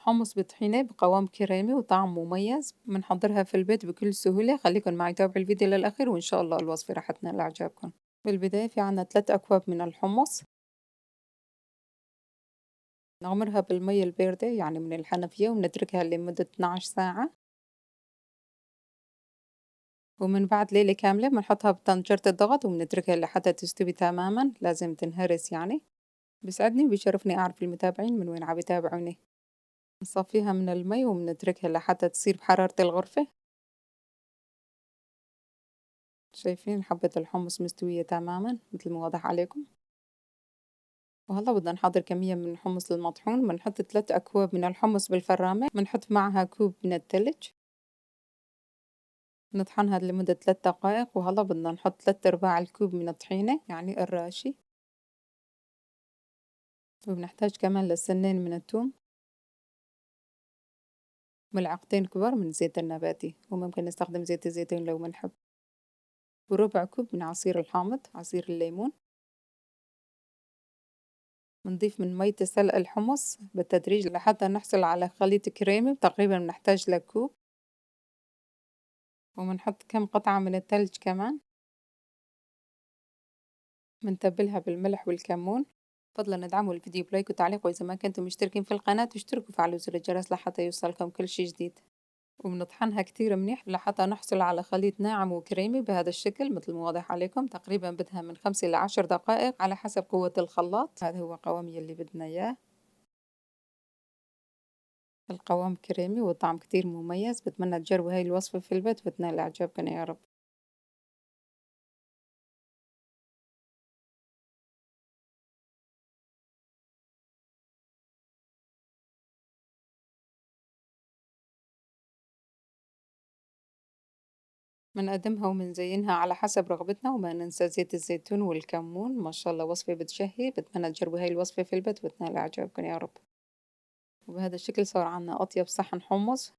حمص بطحينة بقوام كريمي وطعم مميز، بنحضرها في البيت بكل سهولة. خليكن معي تابعوا الفيديو للآخر وإن شاء الله الوصفة راح تنال إعجابكم. بالبداية في عنا 3 أكواب من الحمص، نغمرها بالمي الباردة يعني من الحنفية ونتركها لمدة 12 ساعة، ومن بعد ليلة كاملة بنحطها بطنجرة الضغط وبنتركها لحتى تستوي تماما، لازم تنهرس يعني. بيسعدني وبيشرفني أعرف المتابعين من وين عم يتابعوني. نصفيها من المي وبنتركها لحتى تصير بحرارة الغرفة. شايفين حبة الحمص مستوية تماما مثل ما واضح عليكم. وهلا بدنا نحضر كمية من الحمص المطحون. بنحط 3 أكواب من الحمص بالفرامة، بنحط معها كوب من الثلج، نطحنها لمدة 3 دقائق. وهلا بدنا نحط 3/4 الكوب من الطحينة يعني الراشي، وبنحتاج كمان لسنين من الثوم، ملعقتين كبار من الزيت النباتي وممكن نستخدم زيت الزيتون لو بنحب، وربع كوب من عصير الحامض عصير الليمون. بنضيف من مية سلق الحمص بالتدريج لحتى نحصل على خليط كريمي، تقريبا بنحتاج لكوب. وبنحط كم قطعة من التلج كمان. بنتبلها بالملح والكمون. فضلا ندعموا الفيديو بلايك وتعليق، وإذا ما كنتم مشتركين في القناة اشتركوا وفعلوا زر الجرس لحتى يوصلكم كل شي جديد. وبنطحنها كتير منيح لحتى نحصل على خليط ناعم وكريمي بهذا الشكل مثل ما واضح عليكم. تقريبا بدها من 5 إلى 10 دقائق على حسب قوة الخلاط. هذا هو قوام يلي بدنا إياه. القوام كريمي وطعم كتير مميز. بتمنى تجربوا هاي الوصفة في البيت وتنال إعجابكم يا رب. بنقدمها وبنزينها على حسب رغبتنا، وما ننسى زيت الزيتون والكمون. ما شاء الله وصفة بتشهي. بتمنى تجربوا هاي الوصفة في البيت وتنال إعجابكم يا رب. وبهذا الشكل صار عنا أطيب صحن حمص.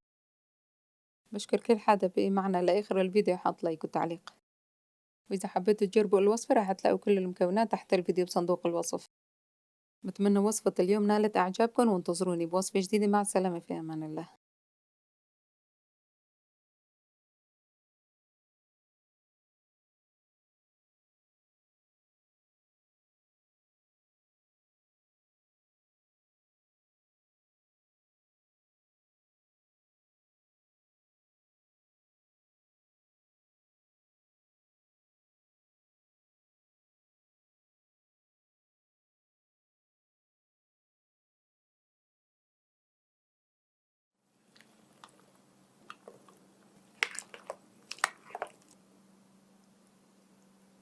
بشكر كل حدا بقي معنا لآخر الفيديو حط لايك وتعليق. وإذا حبيتوا تجربوا الوصفة راح تلاقوا كل المكونات تحت الفيديو بصندوق الوصف. بتمنى وصفة اليوم نالت إعجابكم، وانتظروني بوصفة جديدة. مع السلامة، في أمان الله.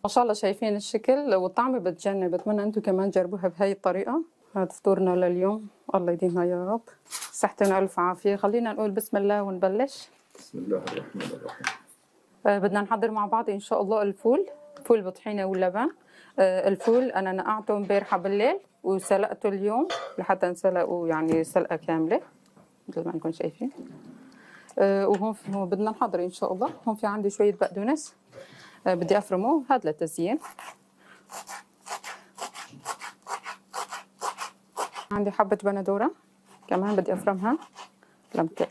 ما شاء الله شايفين الشكل والطعم بتجنن. بتمنى انتم كمان تجربوها بهاي الطريقة. هذا فطورنا لليوم، الله يديمها يا رب. صحتين ألف عافية. خلينا نقول بسم الله ونبلش. بسم الله الرحمن الرحيم. بدنا نحضر مع بعض إن شاء الله الفول. فول بطحينة واللبن. الفول أنا نقعته امبارحة بالليل وسلقته اليوم لحتى نسلقه يعني سلقة كاملة مثل ما انكم شايفين. وهون بدنا نحضر إن شاء الله. هون في عندي شوية بقدونس بدي أفرمه، هذا للتزيين. عندي حبة بندورة كمان بدي أفرمها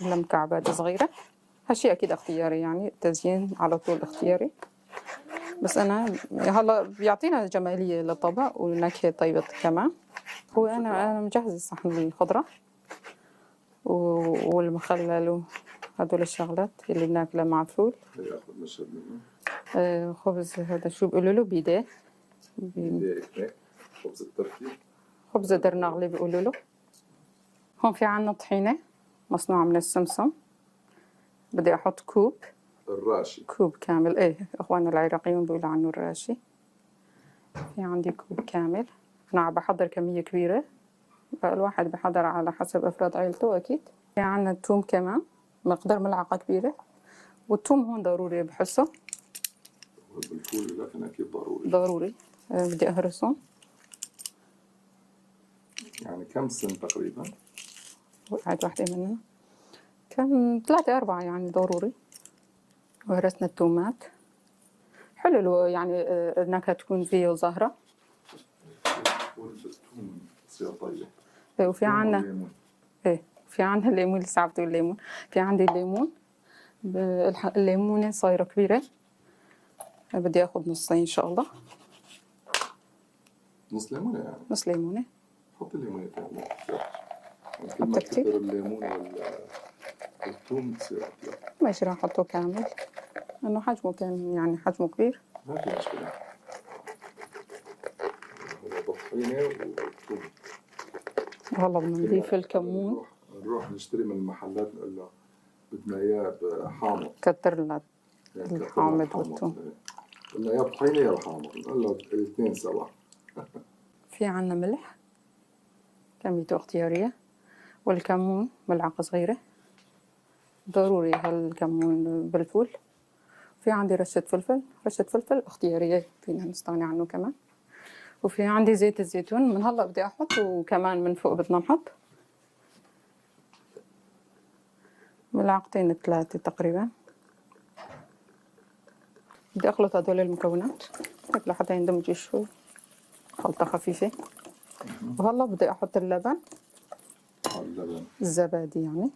لمكعبات صغيرة. هالشي أكيد اختياري، يعني التزيين على طول اختياري، بس أنا هلا بيعطينا جمالية للطبق ونكهة طيبة كمان. هو أنا مجهزة صحن الخضرة والمخلل وهدول الشغلات اللي بناكلها مع الفول. خبز هذا شو بيقولوا له؟ بيديه. خبز التركي، خبز درناغلي بيقولوا له. هون في عنا طحينة مصنوعة من السمسم. بدي أحط كوب. الراشي كوب كامل. إيه إخواننا العراقيون بيقولوا عنه الراشي. في عندي كوب كامل. أنا عم بحضر كمية كبيرة، الواحد بحضر على حسب أفراد عيلته أكيد. في عنا الثوم كمان مقدار ملعقة كبيرة، والثوم هون ضروري بحسه. بالفول لكن أكيد ضروري. ضروري. بدي أهرسهم. يعني كم سن تقريبا؟ هاد واحدة منها كم 3 4 يعني ضروري. وهرسنا الثومات. حلو يعني النكهة تكون فيه وزهرة. والثوم تصير طيبة. وفي عنا ايه في عندنا الليمون، لسه عم بتقول الليمون. في عندي الليمون، الليمونة صايرة كبيرة، بدي اخذ نصين ان شاء الله. نص ليمونة يعني؟ نص ليمونة. حط الليمونة كاملة. يعني كل ما كثر الليمون والثوم بتصير أطيب. ماشي، راح احطه كامل لانه حجمه كان يعني حجمه كبير. ما في مشكلة. هو طحينة وثوم. والله بدنا نضيف الكمون. نروح نشتري من المحلات نقول له بدنا اياه حامض. كتر لنا الحامض والثوم. بدنا اياه طحينة يا حامض، نقول له الاثنين سوا. في عنا ملح كميته اختيارية، والكمون ملعقة صغيرة، ضروري هالكمون بالفول. في عندي رشة فلفل، رشة فلفل اختيارية فينا نستغني عنه كمان. وفي عندي زيت الزيتون، من هلا بدي احط، وكمان من فوق بدنا نحط ملعقتين 3 تقريبا. بدي اخلط هدول المكونات هيك لحتى يندمجوا شوي، خلطة خفيفة. وهلا بدي احط اللبن. الزبادي يعني.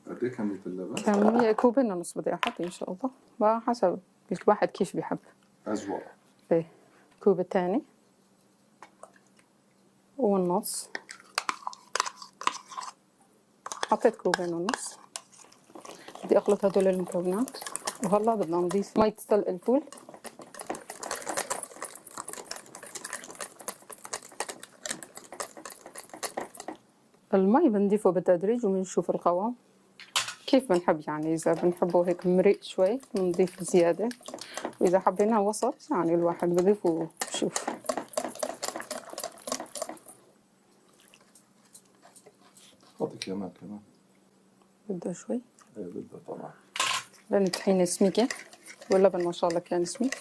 قد ايه كمية اللبن؟ كمية كوبين ونص بدي احط ان شاء الله، وحسب الواحد كيف بيحب. أذواق. ايه، كوب الثاني والنص. حطيت كوبين ونص. بدي اخلط هدول المكونات، وهلا بدنا نضيف مي سلق الفول. المي بنضيفه بالتدريج وبنشوف القوام كيف بنحب، يعني إذا بنحبه هيك مرق شوي بنضيف زيادة، وإذا حبيناه وسط يعني الواحد بضيفه بشوف. حطي كمان بدها شوي؟ ايه بدها طبعا، لأن الطحينة سميكة واللبن ما شاء الله كان سميك.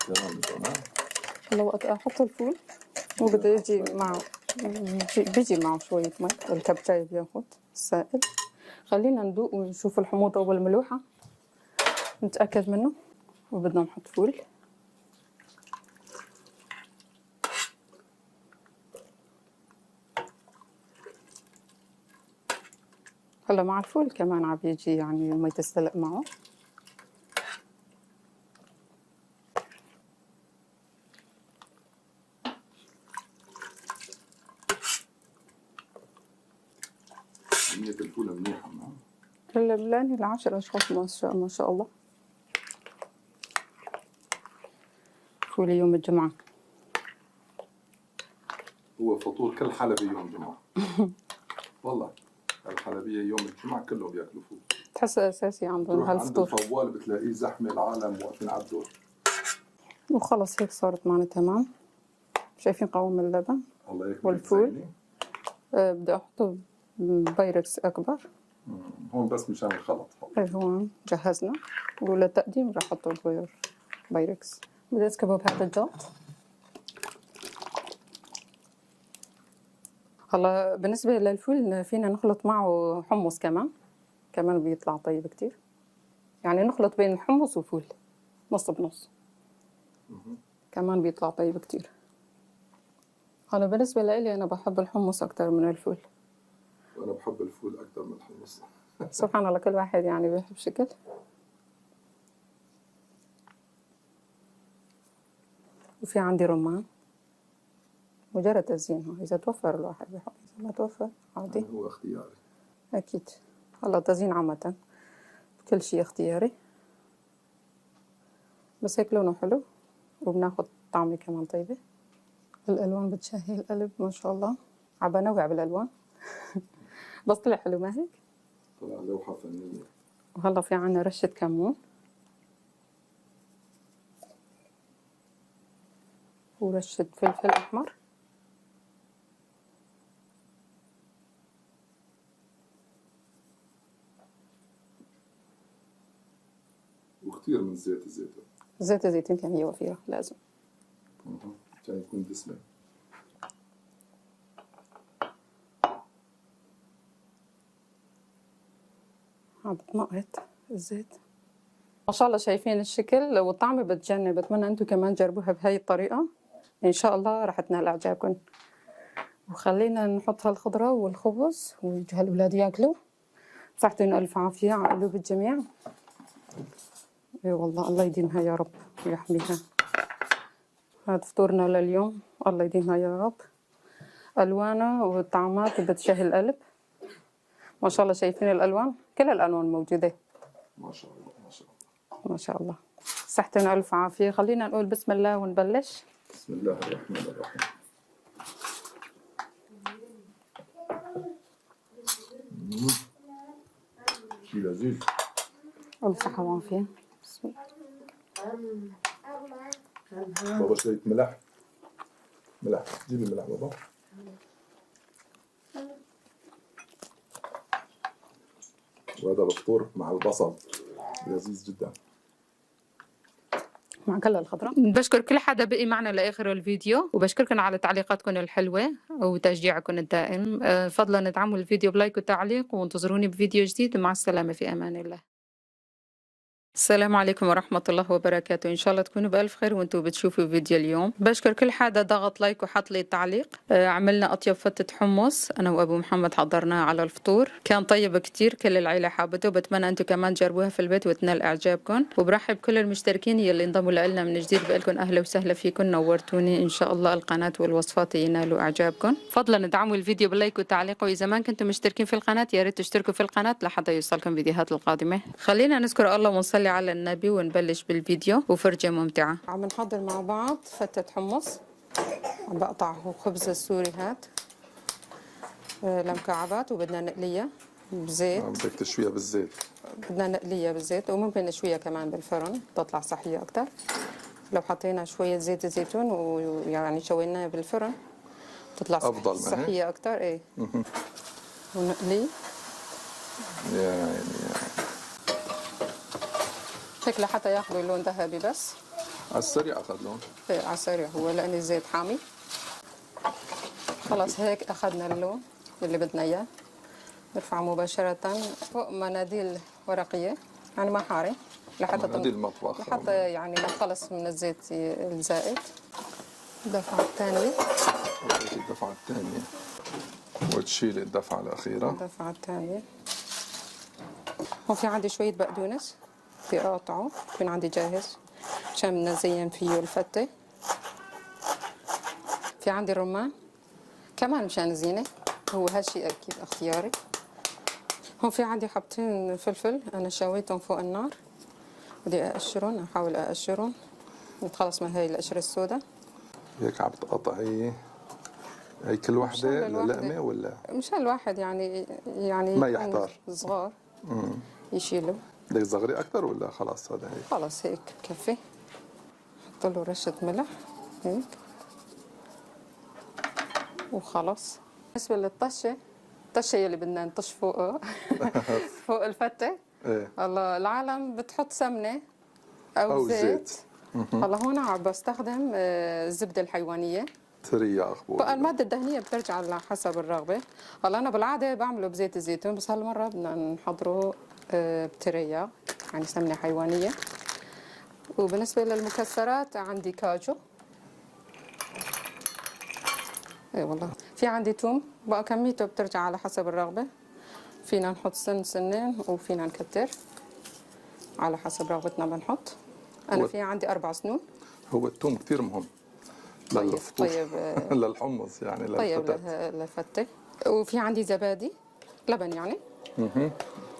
تمام. هلا وقت أحط الفول وبده يجي معه، بيجي معه شوية مي، الكبتاية بياخد السائل. خلينا ندوق ونشوف الحموضة والملوحة، نتأكد منه. وبدنا نحط فول. هلا مع الفول كمان عم بيجي يعني المي تستلق معه. كمية الفول منيحة. هلا لاني ل10 أشخاص ما شاء الله. فول يوم الجمعة هو فطور كل حلبي يوم جمعة. والله الحلبية يوم الجمعة كلهم بياكلوا فول. تحسه أساسي عندهم هالفطور. عند الفوال بتلاقيه زحمة، العالم واقفين على الدور. وخلص هيك صارت معنا تمام. شايفين قوام اللبن الله يكرمك والفول. بدي أحطه بايركس أكبر. هون بس مشان الخلط. ايه هون جهزنا، وللتقديم رح أحطه بايركس. بدي أسكبه بهذا الجاط. هلا بالنسبة للفول فينا نخلط معه حمص كمان بيطلع طيب كتير. يعني نخلط بين الحمص وفول نص بنص، كمان بيطلع طيب كتير. هلا بالنسبة لي أنا بحب الحمص أكتر من الفول. وأنا بحب الفول أكتر من الحمص. سبحان الله، كل واحد يعني بيحب شكل. وفي عندي رمان، مجرد تزيين، إذا توفر الواحد بيحب، إذا ما توفر عادي. هو اختياري أكيد. هلا تزيين عامة كل شيء اختياري، بس هيك لونه حلو وبناخد طعمة كمان طيبة. الألوان بتشهي القلب ما شاء الله. عم بنوع بالألوان. بس طلع حلو ما هيك؟ طلع لوحة فنية. وهلا في عنا رشة كمون ورشة فلفل أحمر. وكثير من زيت الزيتون. زيت الزيتون كان هي وفيرة لازم. عشان يكون دسمة. عم بتنقط الزيت ما شاء الله. شايفين الشكل والطعم بتجنن. بتمنى انتم كمان تجربوها بهاي الطريقة، ان شاء الله رح تنال اعجابكم. وخلينا نحط هالخضرة والخبز ويجوا الأولاد ياكلوا. صحتين ألف عافية على قلوب الجميع. اي والله الله يديمها يا رب ويحميها. هذا فطورنا لليوم، الله يديمها يا رب. ألوانه والطعمات بتشهي القلب ما شاء الله. شايفين الألوان، كل الألوان موجودة ما شاء الله ما شاء الله. ما شاء الله. صحتين ألف عافية. خلينا نقول بسم الله ونبلش. بسم الله الرحمن الرحيم. شيء لذيذ. ألف صحة وعافية. بسم الله. بابا شوية ملح. ملح، جيبي ملح بابا. وهذا الفطور مع البصل لذيذ جدا. مع كل الخضرة. بشكر كل حدا بقي معنا لآخر الفيديو، وبشكركم على تعليقاتكم الحلوة وتشجيعكم الدائم. فضلا ادعموا الفيديو بلايك وتعليق، وانتظروني بفيديو جديد. مع السلامة، في أمان الله. السلام عليكم ورحمة الله وبركاته. إن شاء الله تكونوا بألف خير وانتوا بتشوفوا فيديو اليوم. بشكر كل حدا ضغط لايك وحط لي تعليق. عملنا أطيب فتة حمص أنا وأبو محمد، حضرناه على الفطور، كان طيب كتير، كل العيلة حابته. بتمنى أنتوا كمان تجربوها في البيت وتنال إعجابكم. وبرحب كل المشتركين يلي انضموا لنا من جديد، بقلكم أهلا وسهلا فيكم، نورتوني. إن شاء الله القناة والوصفات ينالوا إعجابكم. فضلا ادعموا الفيديو باللايك وتعليق، وإذا ما كنتم مشتركين في القناة يا ريت تشتركوا في القناة لحتى يوصلكم فيديوهات القادمة. خلينا نذكر الله ونصلي على النبي ونبلش بالفيديو، وفرجة ممتعة. عم نحضر مع بعض فتة حمص. عم بقطع خبز السوري هاد لمكعبات، وبدنا نقليها بزيت. بدك تشويها بالزيت. بدنا نقليها بالزيت، وممكن نشويها كمان بالفرن تطلع صحية أكتر. لو حطينا شوية زيت الزيتون ويعني شويناها بالفرن تطلع أفضل ما هي؟ صحية أكتر. إيه. ونقلي يعني هيك لحتى ياخذوا لون ذهبي بس. على السريع أخذ لون. إيه على السريع، هو لأن الزيت حامي. خلاص هيك أخذنا اللون اللي بدنا إياه. نرفع مباشرة فوق مناديل ورقية، يعني ما حارة، مناديل مطبخ. لحتى يعني نخلص من الزيت الزائد. الدفعة الثانية. الدفعة الثانية وتشيل الدفعة الأخيرة. الدفعة الثانية. هون في عندي شوية بقدونس بقاطعه، بكون عندي جاهز عشان بدنا نزين فيه الفتة. في عندي رمان كمان مشان زينة، هو هالشي أكيد اختياري. هون في عندي حبتين فلفل أنا شويتهم فوق النار، بدي أقشرهم، أحاول أقشرهم نتخلص من هاي القشرة السوداء. هيك عم تقطعي هي كل وحدة للقمة ولا؟ مشان الواحد يعني ما يحتار. صغار يشيلوا. بدك تصغري أكثر ولا خلاص هذا هيك؟ خلاص هيك بكفي. حط له رشة ملح هيك وخلاص. بالنسبة للطشة، الطشة يلي بدنا نطش فوقه فوق الفتة. ايه هلا العالم بتحط سمنة أو زيت. هلا هون عم بستخدم الزبدة الحيوانية. ترياق. بقى المادة الدهنية بترجع على حسب الرغبة. هلا أنا بالعادة بعمله بزيت الزيتون، بس هالمرة بدنا نحضره بترياق، يعني سمنة حيوانية. وبالنسبة للمكسرات عندي كاجو. اي والله. في عندي توم، بقى كميته بترجع على حسب الرغبة. فينا نحط سنين وفينا نكتر على حسب رغبتنا بنحط. أنا في عندي 4 سنون. هو الثوم كثير مهم للفطور. طيب للحمص يعني للفتة. طيب للفتة. وفي عندي زبادي لبن يعني.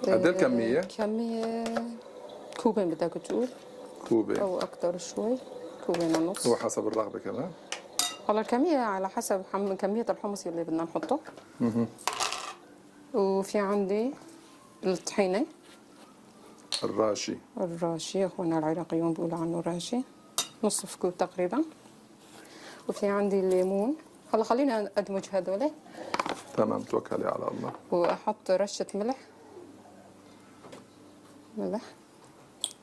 قد ايه الكمية؟ كمية كوبين بدك تقول. كوبين أو أكثر شوي، كوبين ونص. هو حسب الرغبة كمان. والله الكمية على حسب كمية الحمص اللي بدنا نحطه. وفي عندي الطحينة. الراشي. الراشي، اخواننا العراقيون بيقولوا عنه راشي، نص كوب تقريبا. وفي عندي الليمون. هلا خلينا ادمج هذول. تمام، توكلي على الله. واحط رشة ملح.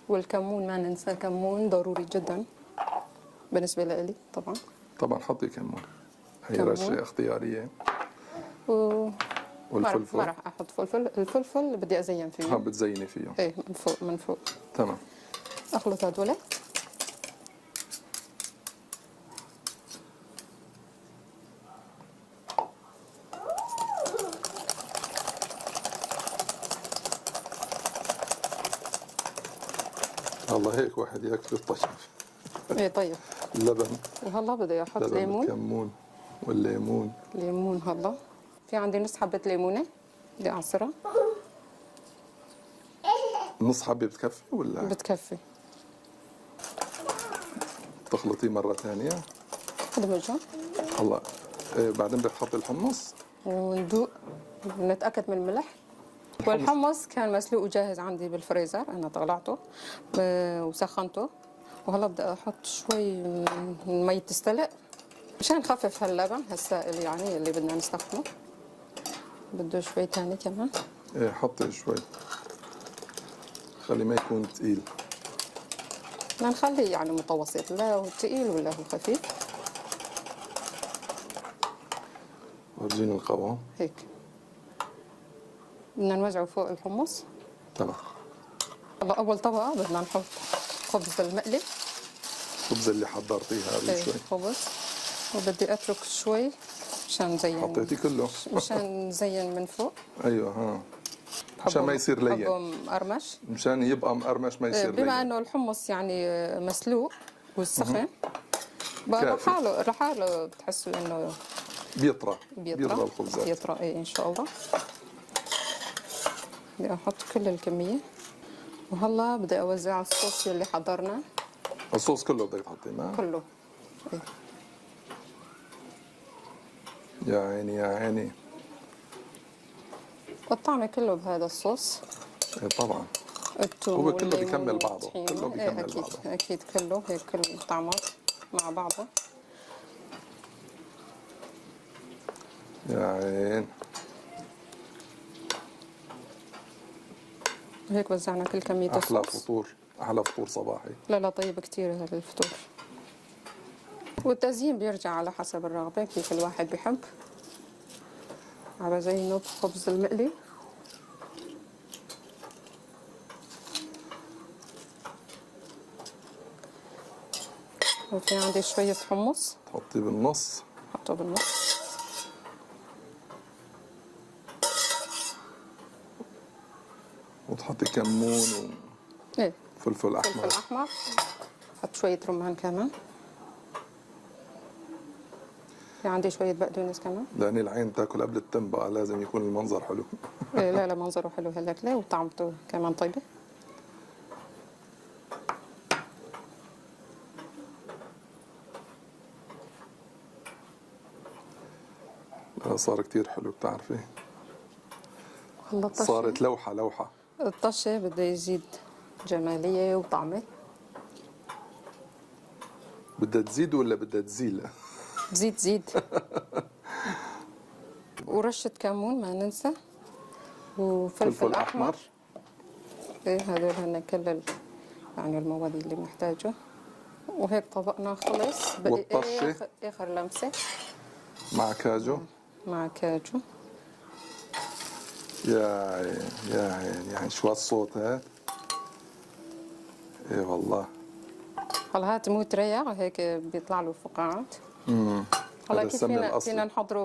والكمون ما ننسى، كمون ضروري جدا بالنسبة لي طبعا. طبعا حطي كمون، هي كمون. رشة اختيارية. والفلفل؟ ما راح احط فلفل. الفلفل بدي ازين فيه. بتزيني فيه. ايه من فوق من فوق. تمام. اخلط هذول. الله هيك واحد ياكل طيب. ايه طيب. اللبن. وهلا بدي احط لبن ليمون. الكمون والليمون. ليمون هلا. في عندي نص حبة ليمونة بدي اعصرها. نص حبة بتكفي ولا بتكفي. تخلطيه مرة ثانية؟ ادمجها هلا بعدين بدك تحطي الحمص. وندوق نتأكد من الملح. والحمص كان مسلوق وجاهز عندي بالفريزر، انا طلعته وسخنته. وهلا بدي احط شوي من مي تستلق مشان نخفف هاللبن هالسائل يعني اللي بدنا نستخدمه. بده شوي تاني كمان. ايه حطي شوي، خلي ما يكون ثقيل. بدنا نخليه يعني متوسط، لا هو ثقيل ولا هو خفيف. ورجيني القوام. هيك بدنا نوزعه فوق الحمص. تمام. هلا اول طبقه بدنا نحط خبز المقلي. الخبز اللي حضرتيها قبل شوي. خبز. وبدي اترك شوي مشان نزين. حطيتي كله. مشان نزين من فوق. ايوه ها. مشان ما يصير لين. بحبه مقرمش. مشان يبقى مقرمش ما يصير لين. بما انه الحمص يعني مسلوق والسخن بقى كافي. لحاله بتحسوا انه بيطرى بيطرى الخبزات. بيطرى ايه ان شاء الله. بدي احط كل الكميه. وهلا بدي اوزع الصوص اللي حضرناه. الصوص كله بدك تحطيه معه؟ كله. إيه. يا عيني يا عيني. الطعم كله بهذا الصوص. إيه طبعا. الثوم هو كله والليمون بيكمل بعضه، والطحينة. كله بيكمل أكيد بعضه. أكيد كله هيك كل الطعمات مع بعضها. يا عين. هيك وزعنا كل كمية أحلى الصوص. فطور، أحلى فطور صباحي. لا طيب كتير هذا الفطور. والتزيين بيرجع على حسب الرغبة كيف الواحد بيحب. على زينه بخبز المقلي. وفي عندي شوية حمص. تحطيه بالنص. حطه بالنص. وتحطي كمون ايه وفلفل أحمر. فلفل أحمر. حط شوية رمان كمان. في عندي شوية بقدونس كمان. لأن العين تاكل قبل التم بقى لازم يكون المنظر حلو. إيه لا منظره حلو هالأكلة وطعمته كمان طيبة. صار كتير حلو بتعرفي. والله الطشة. صارت لوحة لوحة. الطشة بده يزيد جمالية وطعمة. بدها تزيد ولا بدها تزيل؟ زيد. ورشة كمون ما ننسى. وفلفل فلفل أحمر. ايه هذول هن كل يعني المواد اللي بنحتاجه. وهيك طبقنا خلص. بقي والطشة؟ آخر لمسة. مع كاجو. مع كاجو. يا عين يا عين يا عين شو هالصوت هاد. ايه والله. هلا هات مو تريا هيك بيطلع له فقاعات. هلا هذا كيف السمن فينا الأصلي. نحضره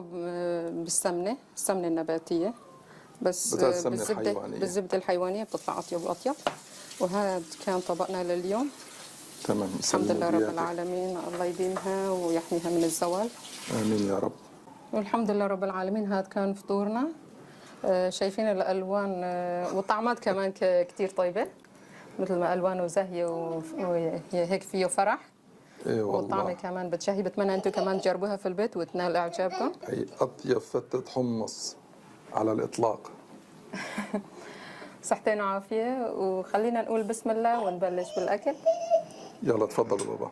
بالسمنة، السمنة النباتية. بس بدل السمنة الحيوانية. بالزبدة الحيوانية بتطلع أطيب وأطيب. وهذا كان طبقنا لليوم. تمام. الحمد لله رب سلمياتك. العالمين، الله يديمها ويحميها من الزوال. آمين يا رب. والحمد لله رب العالمين. هذا كان فطورنا. شايفين الألوان والطعمات كمان كتير طيبة، مثل ما ألوانه زاهية وهيك فيه فرح. ايه والطعمة والله. كمان بتشهي. بتمنى أنتم كمان تجربوها في البيت وتنال إعجابكم. هي أطيب فتة حمص على الإطلاق. صحتين وعافية. وخلينا نقول بسم الله ونبلش بالأكل. يلا تفضلوا بابا.